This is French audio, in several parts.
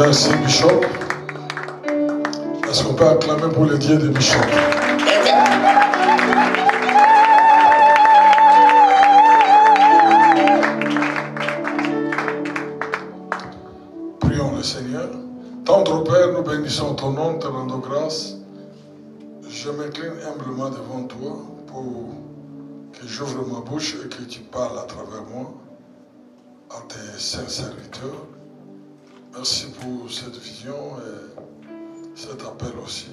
Merci Bishop. Est-ce qu'on peut acclamer pour le Dieu de Bishop? Prions le Seigneur. Tendre Père, nous bénissons ton nom, te rendons grâce. Je m'incline humblement devant toi pour que j'ouvre ma bouche et que tu parles à travers moi à tes saints serviteurs. Merci pour cette vision et cet appel aussi.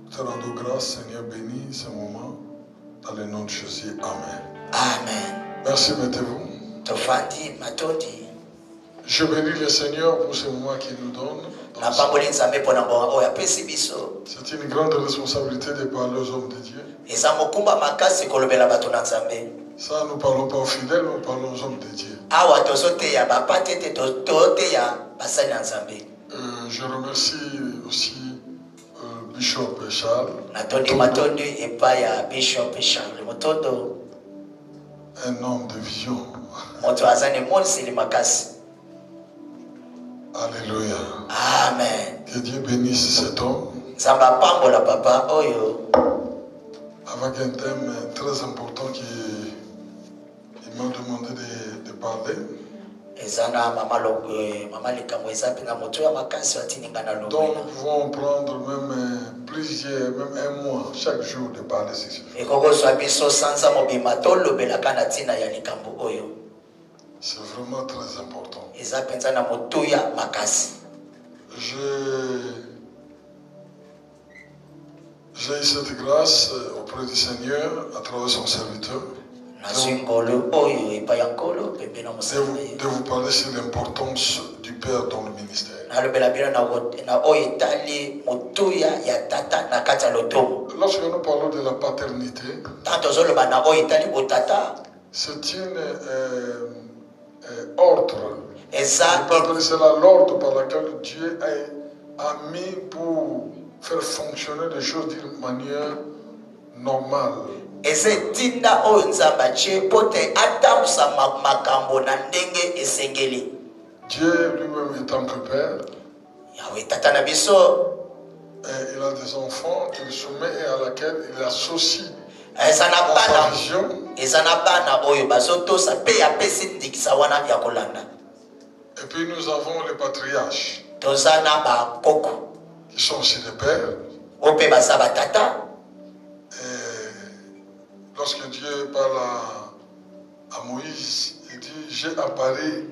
Te rendons grâce, Seigneur, bénis ce moment dans le nom de Jésus. Amen. Amen. Merci, mettez-vous. Je bénis le Seigneur pour ce moment qu'il nous donne. C'est une grande responsabilité de parler aux hommes de Dieu. Ça, nous ne parlons pas aux fidèles, nous parlons aux hommes de Dieu. Je remercie aussi Bishop Charles. Un homme de vision. Alléluia. Amen. Que Dieu bénisse cet homme. Avec un thème très important qu'il m'a demandé de parler. Donc nous pouvons prendre même plusieurs, même un mois, chaque jour de parler sur ce sujet. C'est vraiment très important. J'ai eu cette grâce auprès du Seigneur à travers son serviteur de vous parler sur l'importance du Père dans le ministère. Lorsque nous parlons de la paternité, c'est une ordre. C'est l'ordre par laquelle Dieu a mis pour faire fonctionner les choses d'une manière normale. Dieu lui-même étant que Père, il a des enfants qu'il soumet et à laquelle il associe sa vision. Et puis nous avons les patriarches qui sont aussi des pères. Et lorsque Dieu parle à Moïse, il dit: j'ai apparu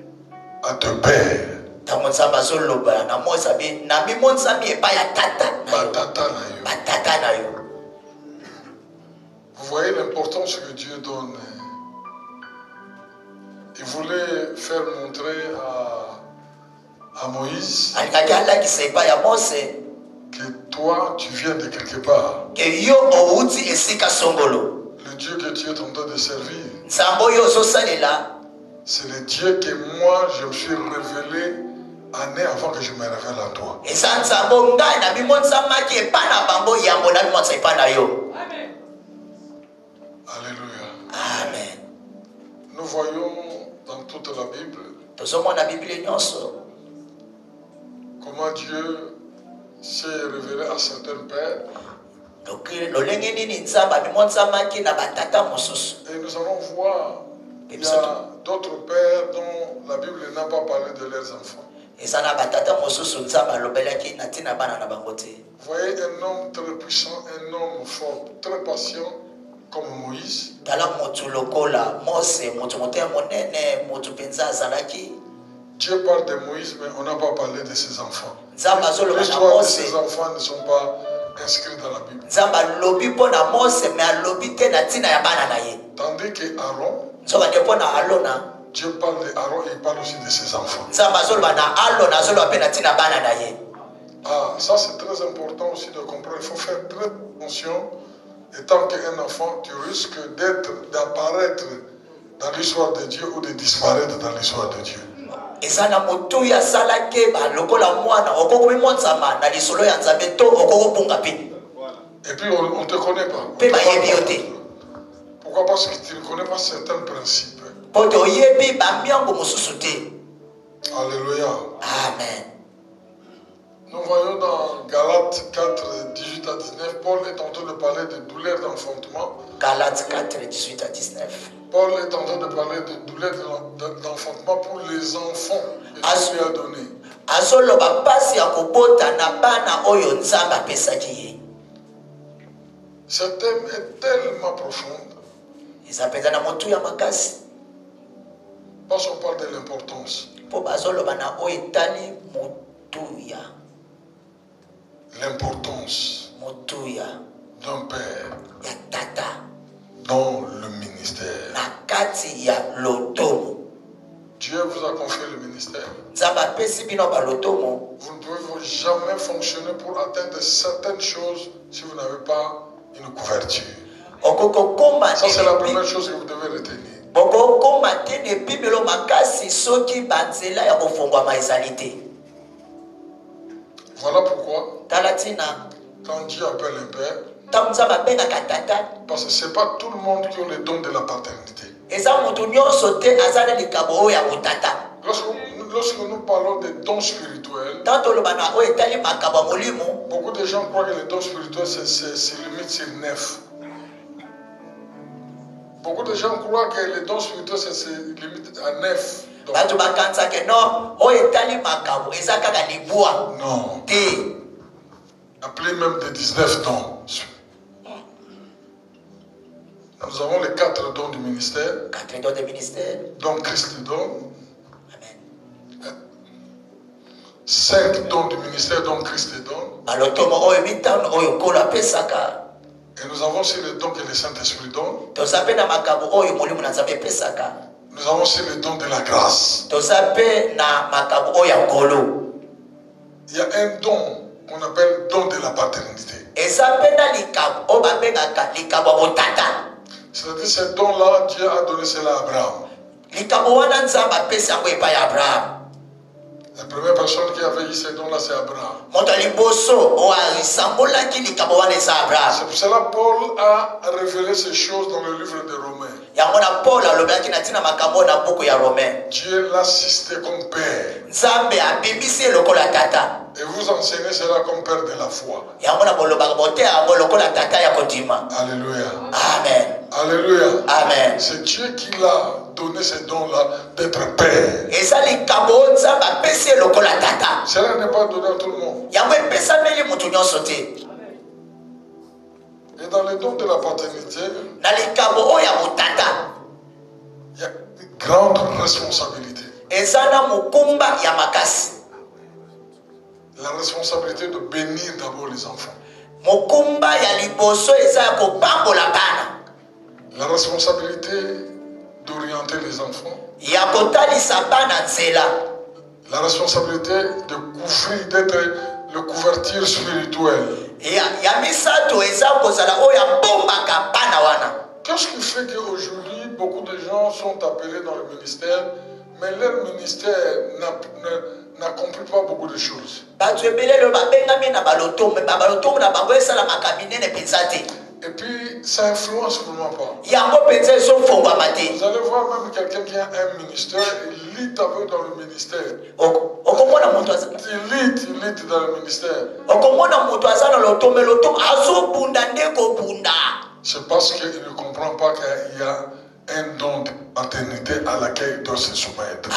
à te père. Vous voyez l'importance que Dieu donne. Il voulait faire montrer à Moïse que toi, tu viens de quelque part. Le Dieu que tu es en train de servir, c'est le Dieu que moi, je me suis révélé année avant que je me révèle à toi. Alléluia. Amen. Nous voyons dans toute la Bible comment Dieu s'est révélé à certains pères. Et nous allons voir qu'il y a d'autres pères dont la Bible n'a pas parlé de leurs enfants. Vous voyez un homme très puissant, un homme fort, très patient comme Moïse. Dieu parle de Moïse, mais on n'a pas parlé de ses enfants. L'histoire de ses enfants ne sont pas inscrits dans la Bible. Tandis que Aaron, Dieu parle d'Aaron et il parle aussi de ses enfants. Ah, ça c'est très important aussi de comprendre. Il faut faire très attention. Étant qu'un enfant, tu risques d'apparaître dans l'histoire de Dieu ou de disparaître dans l'histoire de Dieu. Et puis on ne te connaît pas. Pourquoi? Parce que tu ne connais pas certains principes. Alléluia. Alléluia. Amen. Nous voyons dans Galates 4, 18 à 19, Paul est en train de parler de douleurs d'enfantement. Galates 4, 18 à 19. Paul est en train de parler de douleurs d'enfantement pour les enfants que Dieu lui a donnés. Azoloba pasi ya kobota na bana oyo Nzambe apesaki ye. Ce thème est tellement profond. Ezapeza na motu ya makasi. Parce qu'on parle de l'importance. Po bazoloba na oyo etali motuya. L'importance motuya d'un père ya tata dans le ministère. na kati ya lotomo. Dieu vous a confié le ministère. Nzambe apesi bino ba lotomo. Vous ne pouvez jamais fonctionner pour atteindre certaines choses si vous n'avez pas une couverture. Ça, c'est la première chose que vous devez retenir. Bokokoma te ne bibelo makasi soki banzela ya kofongwama ezali. Voilà pourquoi, Talatina, quand Dieu appelle un père, parce que ce n'est pas tout le monde qui a le don de la paternité. Lorsque nous parlons des dons spirituels, beaucoup de gens croient que les dons spirituels se limitent sur 9. Beaucoup de gens croient que les dons spirituels se limitent à 9. Non. Appelez même des 19 dons. Nous avons les 4 dons du ministère. 4 dons du ministère. Donc Christ le donne. Amen. 5 dons du ministère, donc Christ le donne. Et nous avons aussi le don que le Saint-Esprit donne. Nous avons aussi le don de la grâce. Il y a un don qu'on appelle don de la paternité. C'est-à-dire ce don-là, Dieu a donné cela à Abraham. La première personne qui avait eu ce don-là, c'est Abraham. C'est pour cela que Paul a révélé ces choses dans le livre de Romains. Dieu l'a assisté comme père. Et vous enseignez cela comme père de la foi. Alléluia. Amen. Alléluia. Amen. C'est Dieu qui l'a donné ce don-là d'être père. Cela n'est pas donné à tout le monde. Et dans le don de la paternité, il y a une grande responsabilité. La responsabilité de bénir d'abord les enfants. La responsabilité d'orienter les enfants. La responsabilité de couvrir, d'être le couverture spirituel. Qu'est-ce qui fait qu'aujourd'hui, beaucoup de gens sont appelés dans le ministère, mais leur ministère n'accomplit pas beaucoup de choses. Et puis, ça influence vraiment pas. Vous allez voir même quelqu'un qui a un ministère, il lit un peu dans le ministère. Il lit dans le ministère. C'est parce qu'il ne comprend pas qu'il y a un don de paternité à laquelle il doit se soumettre.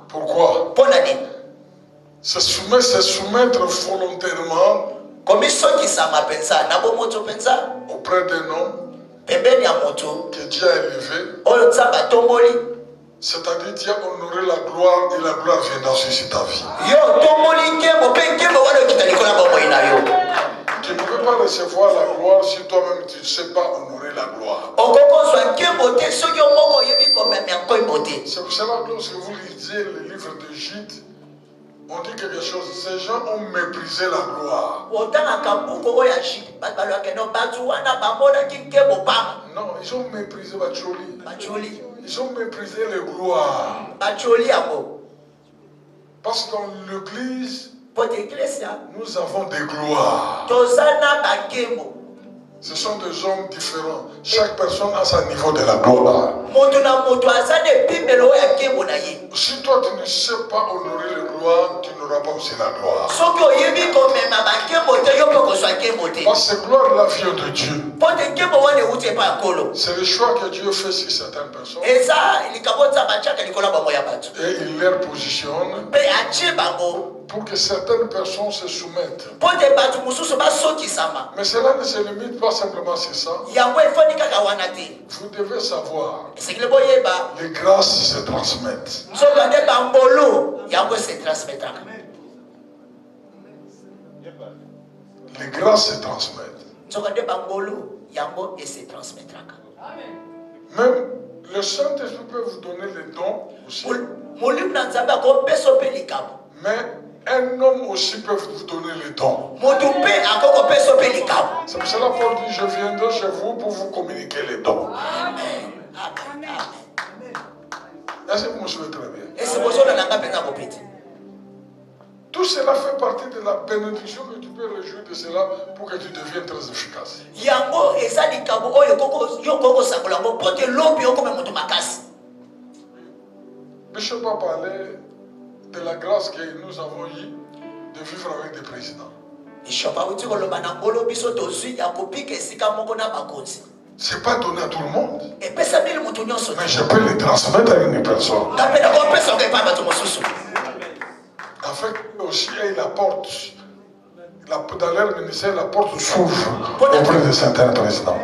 Pourquoi? Se soumettre volontairement auprès d'un homme que Dieu a élevé. C'est-à-dire Dieu a honoré la gloire et la gloire viendra sur ta vie. Tu ne peux pas recevoir la gloire si toi-même tu ne sais pas honorer la gloire. C'est pour cela que lorsque vous lisez le livre d'Égypte, on dit quelque chose. Ces gens ont méprisé la gloire. Non, ils ont méprisé Bacholi. Ils ont méprisé les gloires. Parce que dans l'église, nous avons des gloires. Ce sont des hommes différents. Chaque personne a son niveau de la gloire. Si toi tu ne sais pas honorer la gloire, tu n'auras pas aussi la gloire. Parce que gloire la vie de Dieu. C'est le choix que Dieu fait sur certaines personnes. Et il les positionne pour que certaines personnes se soumettent. Mais cela ne se limite pas simplement sur ça. Vous devez savoir, les grâces se transmettent. Les grâces se transmettent. Même le Saint-Esprit peut vous donner les dons aussi. Mais un homme aussi peut vous donner les dons. C'est pour cela que Paul dit, je viendrai chez vous pour vous communiquer les dons. Est-ce que vous me suivez très bien? Tout cela fait partie de la bénédiction que tu peux réjouir de cela pour que tu deviennes très efficace. Bishop a parlé de la grâce que nous avons eue de vivre avec des présidents. C'est pas donné à tout le monde. Mais je peux les transmettre à une personne. Afin aussi la porte, dans leur ministère, la porte s'ouvre auprès de certains présidents.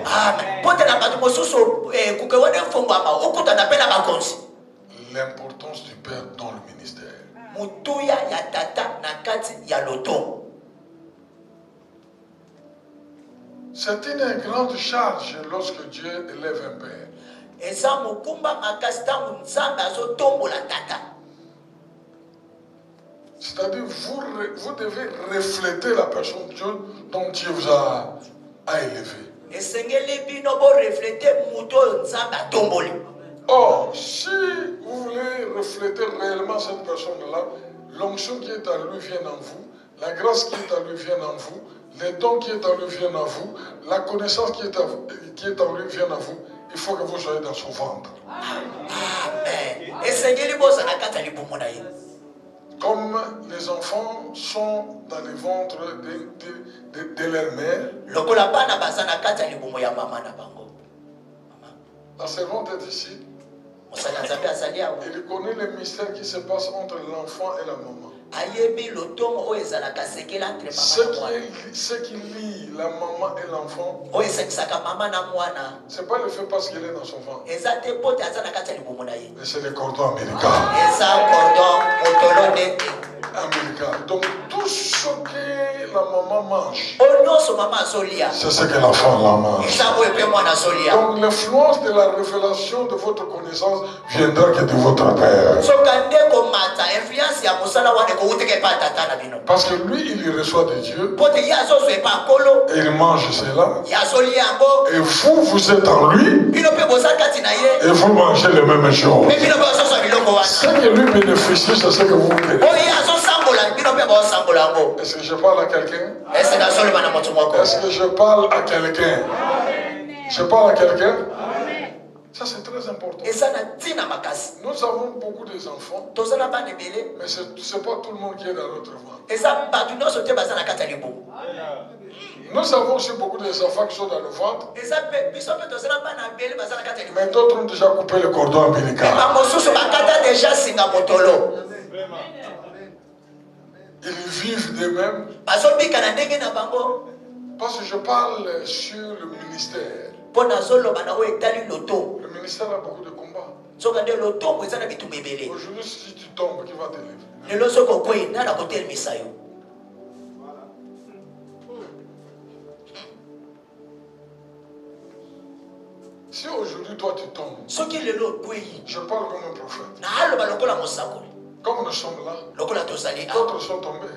L'importance du Père dans le ministère. C'est une grande charge lorsque Dieu élève un père. C'est-à-dire, vous devez refléter la personne dont Dieu vous a élevé. Or, si vous voulez refléter réellement cette personne-là, l'onction qui est à lui vient en vous, la grâce qui est à lui vient en vous, les dons qui est à lui viennent à vous, la connaissance qui est à lui vient à vous. Il faut que vous soyez dans son ventre. Amen. Comme les enfants sont dans les ventres de leur mère, la servante est ici. Il connaît le mystère qui se passe entre l'enfant et la maman. Ce qui lie la maman et l'enfant, c'est pas le fait parce qu'il est dans son ventre, mais c'est le cordon ombilical. Donc tout ce que la maman mange, c'est ce que l'enfant mange. Donc l'influence de la révélation de votre connaissance viendra que de votre Père. Parce que lui, il reçoit de Dieu. Et il mange cela. Et vous êtes en lui. Et vous mangez les mêmes choses. Ce que lui bénéficie, c'est ce que vous bénéficiez. Est-ce que je parle à quelqu'un? Est-ce que je parle à quelqu'un? Je parle à quelqu'un? Ça c'est très important. Nous avons beaucoup d'enfants, mais ce n'est pas tout le monde qui est dans notre ventre. Nous avons aussi beaucoup d'enfants qui sont dans le ventre, mais d'autres ont déjà coupé le cordon ombilical. Ils vivent d'eux-mêmes. Parce que je parle sur le ministère. Le ministère a beaucoup de combats. Aujourd'hui, si tu tombes, qui va t'élever? Si aujourd'hui toi tu tombes, je parle comme un prophète. Comme nous sommes là, d'autres sont tombés.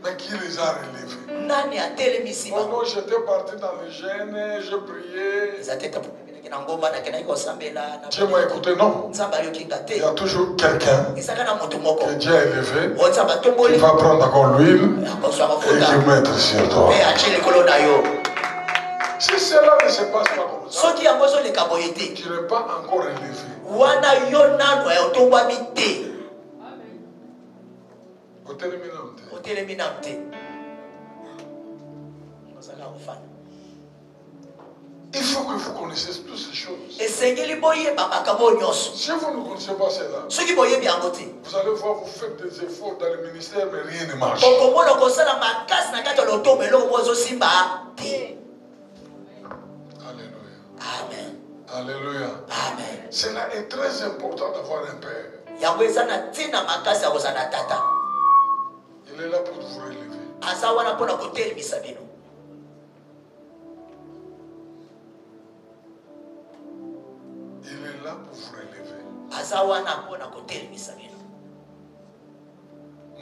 Mais qui les a relevés? Oh non, j'étais parti dans le gène, je priais. Dieu m'a écouté, non. Il y a toujours quelqu'un que Dieu a élevé, qui va prendre encore l'huile et qui mettre sur toi. Si cela ne se passe pas comme ça, soki yango ezoleka boye te tu n'es pas encore élevé. wana yo nano otongwami te otelemi nano te ozala kofana. Il faut que vous connaissiez toutes ces choses. esengeli boyeba makambo oyo nyonso. Si vous ne connaissez pas cela, soki boyebi yango te vous allez voir, vous faites des efforts dans le ministère, mais rien ne marche. okomona kosala makasi na kati ya lotombo eloko moko ezosimba te. Alléluia. Amen. Alléluia. Amen. Cela est très important d'avoir un père. yango eza na ntina makasi ya kozala na tata. Il est là pour vous relever. aza wana mpona kotelemisa bino. Il est là pour vous relever. aza wana mpona kotelemisa bino.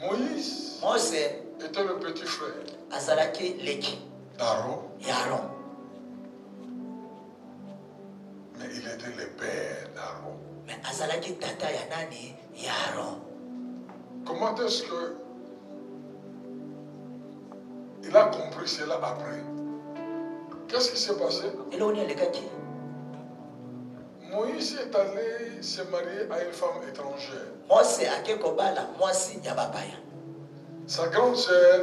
Moïse mose était le petit frère azalaki leki d'Aaron, ya aron mais il était le père d'Aaron. me azalaki tata ya nani ya aron. Comment est-ce que il a compris cela après? Qu'est-ce qui s'est passé? eloko nini elekaki? Moïse est allé se marier à une femme étrangère. mose ake kobala mwasi ya bapaya. Sa grande sœur,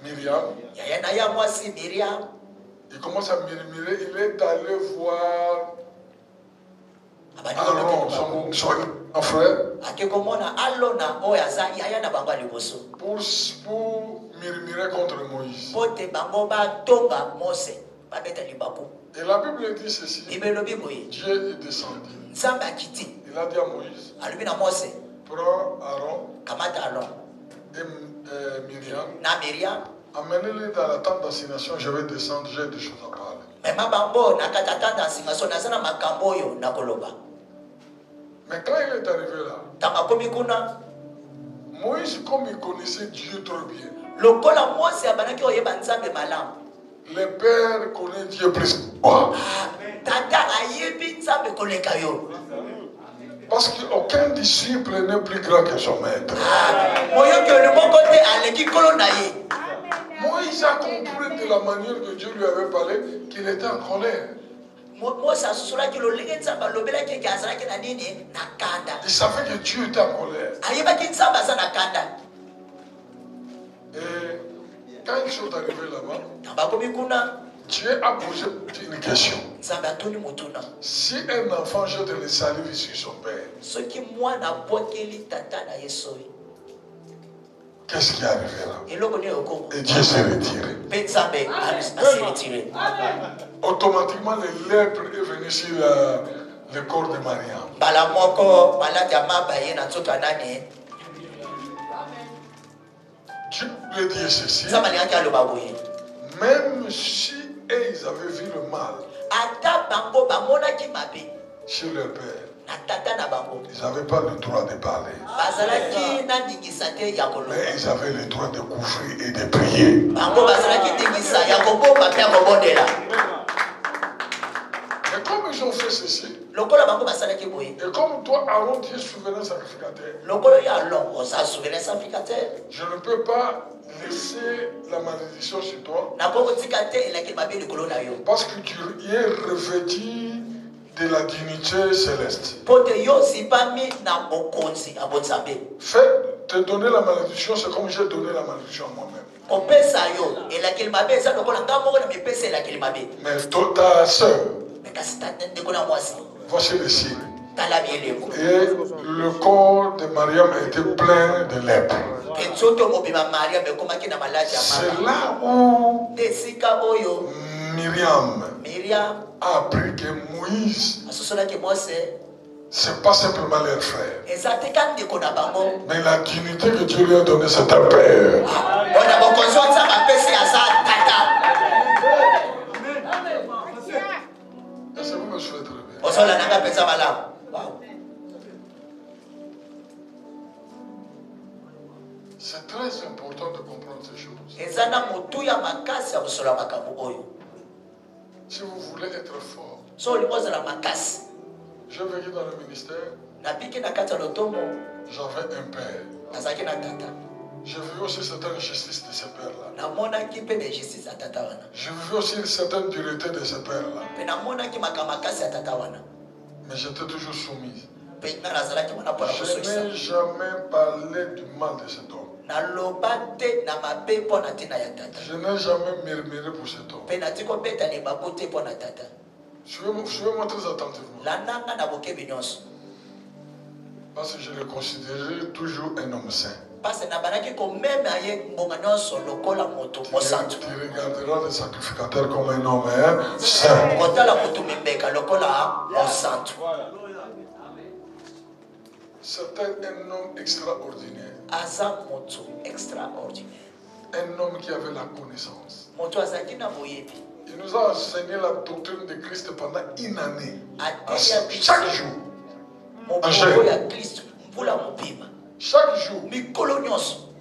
Myriam, yaya na ya mwasi miriam il commence à murmurer. Il est allé voir abandiki Aaron, son grand frère, ake komona alona oyo aza yaya na bango ya liboso pour murmurer contre Moïse. mpo te bango batonga mose babeta libaku. Et la Bible dit ceci. ebelobi boye Dieu est descendu. nzambe akiti Il a dit à Moïse, alobi na mose prends Aaron kamata alon et Myriam, na miriam amenez-les dans la tente d'assignation, je vais descendre, j'ai des choses à parler. mema bango na kati ya tanda ya nsingaso naza na makambo oyo na koloba. Mais quand il est arrivé là, ntango akomi kuna Moïse, comme il connaissait Dieu trop bien, lokola mose abandaki koyeba nzambe malamu le père connaît Dieu plus que moi. tata ayebi nzambe koleka yo. Parce qu'aucun disciple n'est plus grand que son maître. moyoki oli moko te aleki nkolo na ye. Moïse a compris de la manière que Dieu lui avait parlé qu'il était en colère. mose asusulaki lolenge nzambe alobelaki eke azalaki na nini na kanda. Il savait que Dieu était en colère. ayebaki nzambe aza na kanda. Et quand ils sont arrivés là-bas, na bakomi kuna Dieu a posé une question. nzambe atuni motuna Si un enfant jette le salive sur son père, soki mwana abwakeli tata na ye soi qu'est-ce qui est arrivé là? eloko nini okoma Et Dieu s'est retiré. mpe nzambe asiretire. Automatiquement, le lèpre est venu sur le corps de Mariam. mbala moko maladi ya maba ye na nzoto ya nani. Dieu lui dit ceci. nzambe alingaki aloba boye Même si ils avaient vu le mal ata bango bamonaki mabe chez leur père, na tata na bango ils n'avaient pas le droit de parler. bazalaki na ndingisa te ya koloba. Mais ils avaient le droit de couvrir et de prier. bango bazalaki ndingisa ya kobomba mpe ya kobondela. Et comme ils ont fait ceci, lokola bango basalaki boye et comme toi, Aaron, tu es souverain sacrificateur, lokolo ya lon oza souverain sacrificateur je ne peux pas laisser la malédiction sur toi nakoko tika te elakeli mabe likolo na yo parce que tu es revêtu de la dignité céleste. mpo te yo ozipami na bokonzi ya bonzambe. Fais te donner la malédiction, c'est comme j'ai donné la malédiction à moi-même. kopesa yo elakeli mabe eza lokola nga moko na mipesa elakeli mabe. Mais ta soeur, me kasi ndeko na mwasi voici le signe. tala mielemo Et le corps de Mariam était plein de lèpre. mpe nzoto mobima maria mekomaki na maladi ya C'est mama. là où nde esika oyo Myriam miriam a appris que Moïse, asosolaki mose c'est pas simplement leur frère. eza te ka ndeko na bango Mais la dignité que Dieu lui a donnée, c'est un père. mpona bokonzi oyo nzambe apesi aza tata. Est-ce que vous me suivez très bien? osola nanga mpenza malamu. Wow. C'est très important de comprendre ces choses. eza na motuya makasi ya kosola makambo oyo. Si vous voulez être fort, so olingi ozala makasi. j'ai vécu dans le ministère, nabiki na kati ya lotomo j'avais un père. nazalaki na tata J'ai vu aussi certaines justices de ces pères-là. namonaki mpe bajustice ya tata wana. J'ai vu aussi une certaine dureté de ces pères-là. Mpe namonaki makamakasi ya tata wana. Mais j'étais toujours soumis. Mpe nga nazalaki wana mpona Je kosoyisa. n'ai jamais parlé du mal de cet homme. naloba te na mabe mpona ntina ya tata. Je n'ai jamais murmuré pour cet homme. Mpe nati kobeta libaku te mpona tata. Suivez-moi très attentivement. Landanga na bokebi nyonso. Parce que je le considérais toujours un homme saint. Parce que nabanaki komema ye mbonga nyonso lokola moto mosantu. Tu regarderas le sacrificateur comme un homme saint. Kotala moto mimbeka lokola mosantu. C'était un homme extraordinaire. Aza moto extraordinaire. Un homme qui avait la connaissance. Moto azaki na boyebi. Il nous a enseigné la doctrine de Christ pendant une année. Chaque jour. Mokolo ya Kristo mvula mopima. Chaque jour. Mikolo nyonso.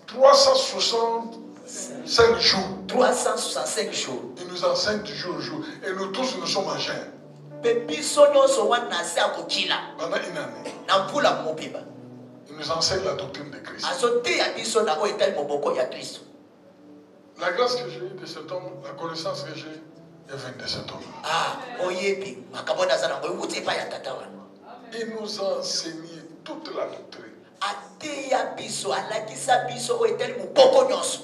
365 jours. 365 jours. Il nous enseigne du jour au jour. Et nous tous, nous sommes en jeûne. Biso nyonso wana se akokila. Pendant une année. Na mvula mopima. Il nous enseigne la doctrine de Christ. Azote ya biso na o etali moboko ya Kristo. La grâce que j'ai eue de cet homme, la connaissance que j'ai, est venue de cet homme. Ah, oyebi, makabona zana ngoyuti pa ya tata wana. Il nous a enseigné toute la doctrine. Ate ya biso, alakisa biso o etali moboko nyonso.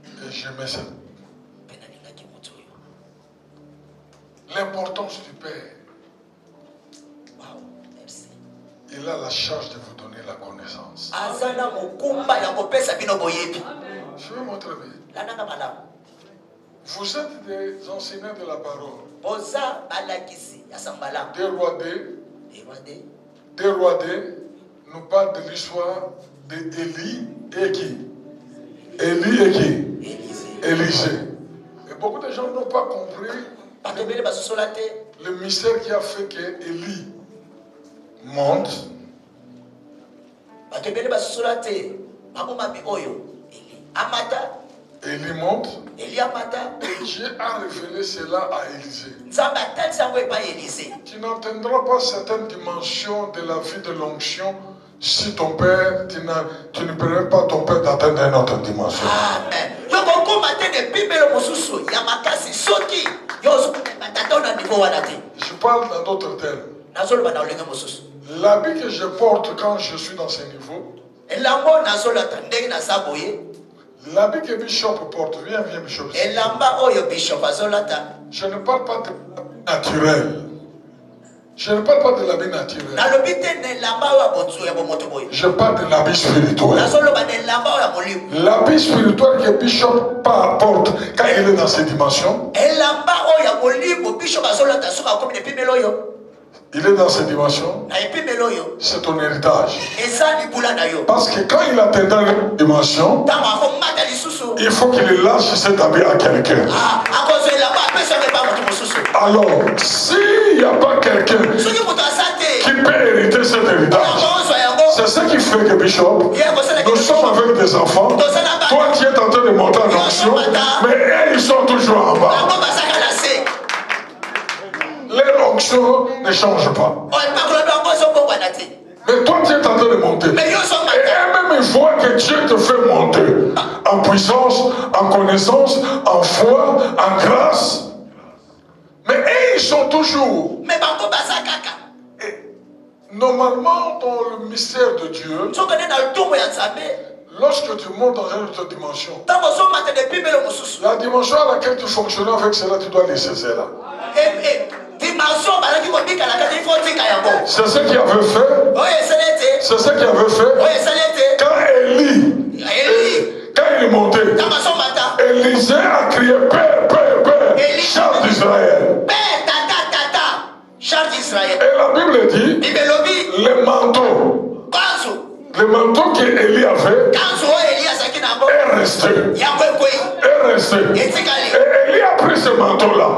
Et j'aimais ça. L'importance du Père. Wow, merci. Il a la charge de vous donner la connaissance. Azana mokumba ya kopesa bino boyebi. Je vais montrer bien. Lananga malamu. Vous êtes des enseignants de la parole. Boza balakisi ya sambala. 2 Rois 2 nous parle de l'histoire d'Élie et qui? Élie et qui? Élisée. Et beaucoup de gens n'ont pas compris le mystère qui a fait que Élie monte. Élie monte. Et Dieu a révélé cela à Élisée. Tu n'entendras pas certaines dimensions de la vie de l'onction si ton père, tu ne permets pas ton père d'atteindre une autre dimension. Amen. Je parle dans d'autres termes. L'habit que je porte quand je suis dans ce niveau, l'habit que Bishop porte, viens Bishop. Je ne parle pas de l'habit naturel. Je ne parle pas de l'habit naturel. Je parle de l'habit spirituel. L'habit spirituel que Bishop porte quand il est dans ces dimensions. Il est dans ces dimensions. C'est ton héritage. Parce que quand il atteindra une dimension, il faut qu'il lâche cet habit à quelqu'un. Alors, s'il n'y a pas quelqu'un qui peut hériter cet héritage, c'est ce qui fait que Bishop, nous sommes avec des enfants. Toi, tu es en train de monter en onction, mais eux, ils sont toujours en bas. Les onctions ne changent pas. Mais toi, tu es en train de monter. Et eux-mêmes, ils voient que Dieu te fait monter en puissance, en connaissance, en foi, en grâce. Mais eux, ils sont toujours. Et normalement, dans le mystère de Dieu, lorsque tu montes dans une autre dimension, la dimension à laquelle tu fonctionnes avec cela, tu dois laisser cela. C'est ce qu'il avait fait. C'est ce qu'il avait fait. Quand Élie, quand il est monté, Élisée a crié Père, Père, Père, char d'Israël. Et la Bible dit les manteaux que Élie avait est resté. Et Élie a pris ce manteau-là.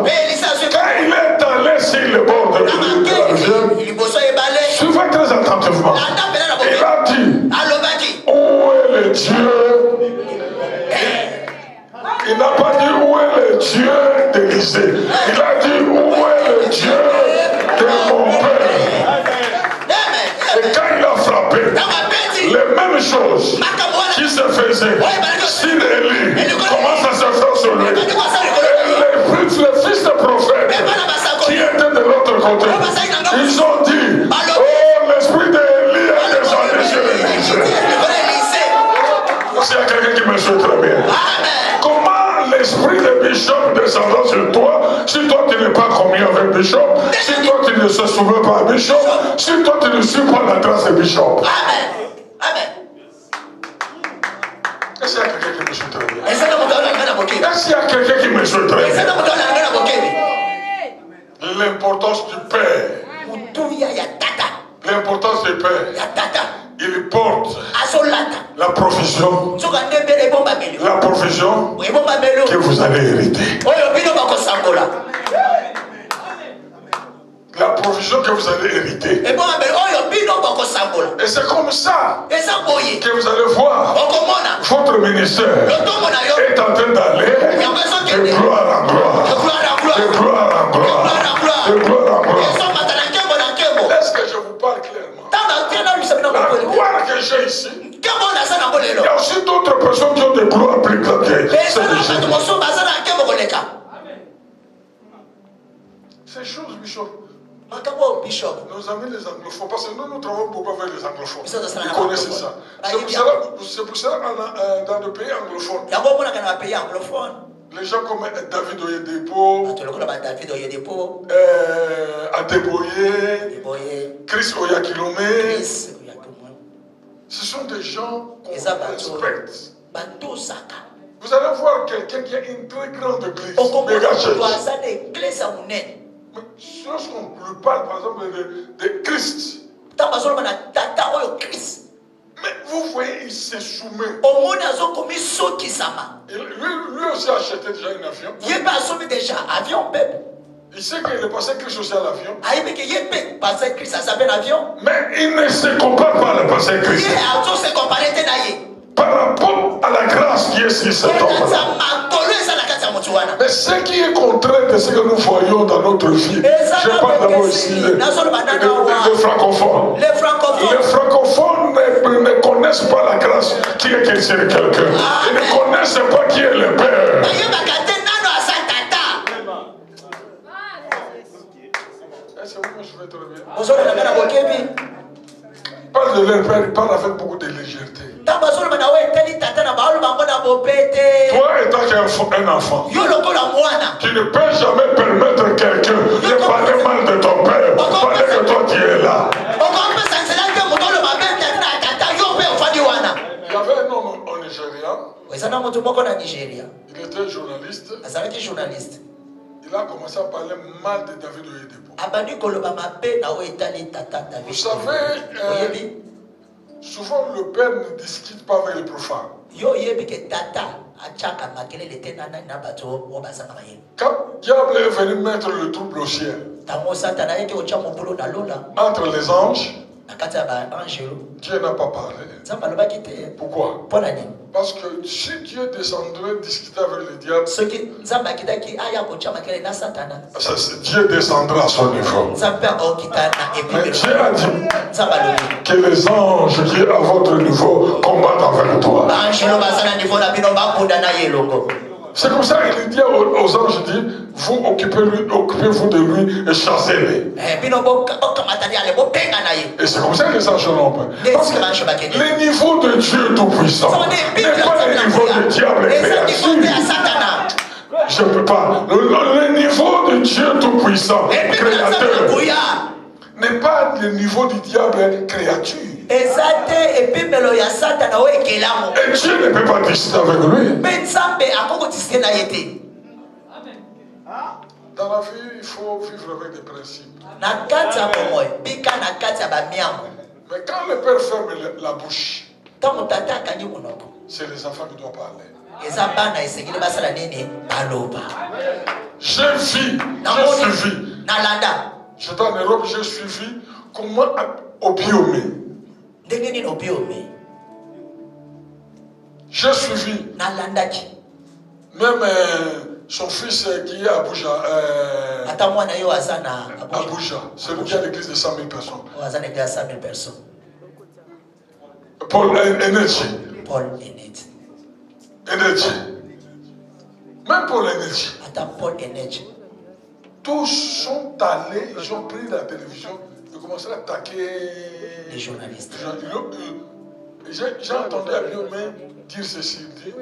Quand il est allé sur le bord de la rivière, suivez très attentivement. Il a dit, où est le Dieu? Il n'a pas dit où est le Dieu d'Élisée. Il a dit où est le Dieu de mon père. Et quand baisser sur Élie. Comment ça se fait sur lui? Et les fils de prophètes qui étaient de l'autre côté, ils ont dit, oh, l'esprit d'Élie est descendu sur Élie. S'il y a quelqu'un qui me suit très bien. Comment l'esprit de Bishop descendant sur toi, si toi tu n'es pas commis avec Bishop, si toi tu ne se souvient pas à Bishop, si toi tu ne suis pas la trace de Bishop? Amen. Amen. Est-ce qu'il y a quelqu'un qui me suit très bien? Est-ce qu'il y a quelqu'un qui me suit très bien? L'importance du Père. L'importance du Père. Il porte la provision que vous allez hériter. La provision que vous allez hériter. Et c'est comme ça que vous allez voir votre ministère est en train d'aller de gloire en gloire. De gloire en gloire. De gloire en gloire. Est-ce que je vous parle clairement? La gloire que j'ai ici, il y a aussi d'autres personnes qui ont des gloires plus grandes que celle-ci. Ces choses, Bishop, nos amis les anglophones, parce que nous travaillons beaucoup avec les anglophones. Ils connaissent ça. C'est pour cela dans le pays anglophone, les gens comme David Oyedepo, Adeboye, Chris Oyakilome, ce sont des gens qu'on respecte. Vous allez voir quelqu'un qui a une très grande église. Mais lorsqu'on lui parle par exemple de Christ, mais vous voyez, il se soumet. Lui aussi a acheté déjà un avion. Il sait qu'il est passé Christ aussi à l'avion. Mais il ne se compare pas à le passé Christ. Par rapport à la grâce qui est sur cet homme-là. Mais ce qui est contraire de ce que nous voyons dans notre vie, je parle d'abord ici des francophones. Les francophones ne connaissent pas la grâce qui est sur quelqu'un. Ils ne connaissent pas qui est le Père. Est-ce que vous me suivez très bien? Parle de leur Père, il parle avec beaucoup de légèreté. Toi, étant un enfant, tu ne peux jamais permettre quelqu'un de parler mal de ton père pendant que toi tu es là. Il y avait un homme en Nigeria. Il était journaliste. Il a commencé à parler mal de David Oyedepo. Vous savez, souvent le père ne discute pas avec les profanes. Quand diable est venu mettre le trouble au ciel entre les anges, Dieu n'a pas parlé. Pourquoi? Parce que si Dieu descendrait discuter avec le diable, Dieu descendra à son niveau. Mais Dieu a dit que les anges qui à votre niveau combattent avec toi. C'est comme ça qu'il dit aux anges, il dit, vous occupez-vous de lui et chassez-les. Et c'est comme ça que les anges l'ont fait. Parce que le niveau de Dieu Tout-Puissant n'est pas le niveau du diable créature. Je ne peux pas. Le niveau de Dieu Tout-Puissant, créateur, n'est pas le niveau du diable créature. Et Dieu ne peut pas discuter avec lui. Dans la vie, il faut vivre avec des principes. Mais quand le père ferme la bouche, c'est les enfants qui doivent parler. J'ai suivi. J'étais en Europe, j'ai suivi comment Obiomé. J'ai suivi. Même son fils qui est à Abuja. Abuja. C'est le qui a l'église de 100 000 personnes. Paul Energy. énergie. Même pour l'énergie. Ata Paul Energy. Tous sont allés, ils ont pris la télévision, ils ont commencé à attaquer Les journalistes. J'ai entendu Abiomé dire ceci, dire,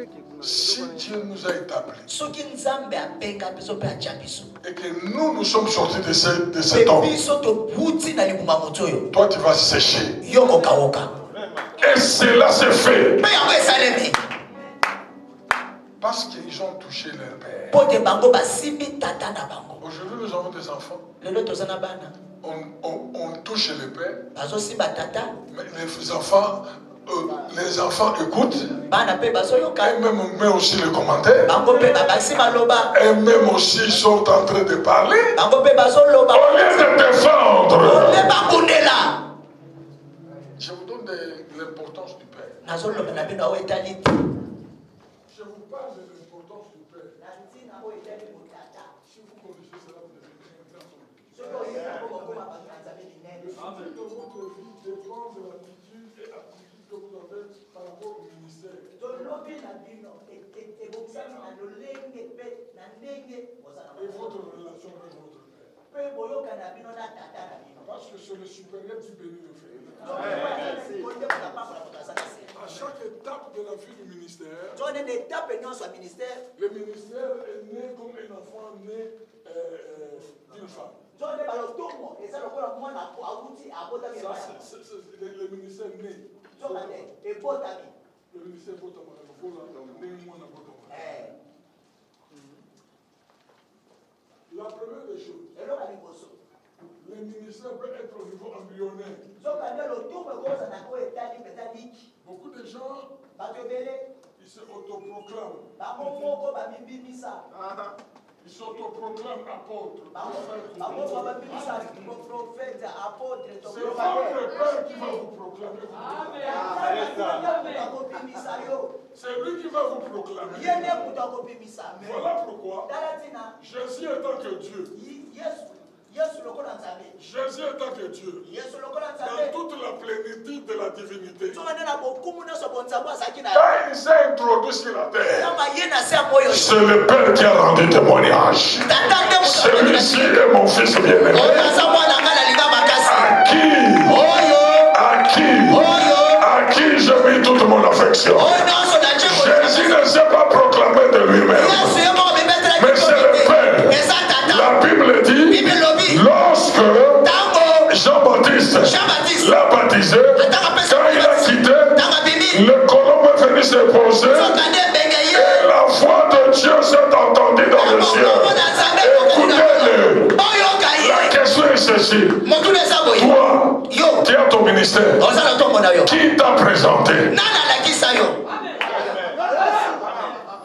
si Dieu nous a établis Soki Nzambe abenga biso pe atia biso. et que nous sommes sortis de cet homme, Biso to buti na libuma moto yo. toi tu vas sécher. Yoko kaoka. Et cela s'est fait Pe yango esalemi. parce qu'ils ont touché leur père. Po te bango basimbi tata na bango. Aujourd'hui nous avons des enfants, Lelo tozana bana. on touche le père, Bazo simba tata. mais les enfants écoutent, Bana pe bazo yoka. et même aussi les commentaires, Bango pe babasi maloba. et même aussi ils sont en train de parler. Bango pe bazo loba. Au lieu de défendre, Ole bakundela. je vous donne l'importance du père. Nazo loba na bino etali. Je vous parle de l'importance du père. Si vous connaissez cela, vous devez être de votre vie dépend de l'attitude et attitude que vous avez par rapport au ministère. Et votre relation avec votre père. Parce que c'est le supérieur qui bénit le frère. À chaque étape de la vie du ministère, le ministère est né comme un enfant né d'une femme. Ça, c'est le ministère né. Le ministère la première des choses, le ministère peut être au niveau embryonnaire. Beaucoup de gens, ils se autoproclament. Ils s'autoproclament apôtres. C'est votre père qui va vous proclamer. C'est lui qui va vous proclamer. Voilà pourquoi Jésus étant que Dieu. Jésus étant que Dieu. Dans toute la plénitude de la divinité. Quand il s'est introduit sur la terre, c'est le Père qui a rendu témoignage. Celui-ci est mon fils bien-aimé. À qui je mets toute mon affection. Jésus ne s'est pas proclamé de lui-même. Mais c'est le Père. La Bible dit, lorsque Jean-Baptiste l'a baptisé, quand il a quitté, le colombe est venu se poser et la voix de Dieu s'est entendue dans le ciel. Écoutez-le. La question est ceci. Toi, qui as ton ministère, qui t'a présenté?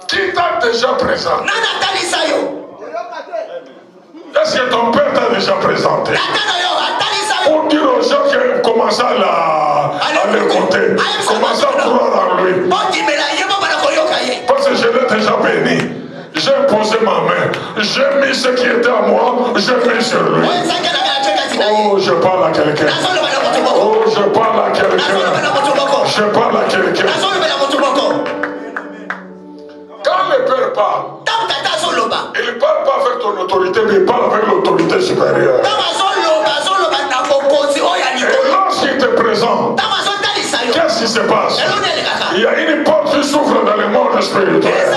Qui t'a déjà présenté? Est-ce que ton père t'a déjà présenté? Pour dire aux gens qui commencent à l'écouter, commencent à croire en lui. Parce que je l'ai déjà béni. J'ai posé ma main. J'ai mis ce qui était à moi, j'ai mis sur lui. Oh, je parle à quelqu'un. Oh, je parle à quelqu'un. Je parle à quelqu'un. Quand le père parle, il ne parle pas avec ton autorité, mais il parle avec l'autorité supérieure. Et lorsqu'il te présente, qu'est-ce qui se passe? Il y a une porte qui s'ouvre dans le monde spirituel.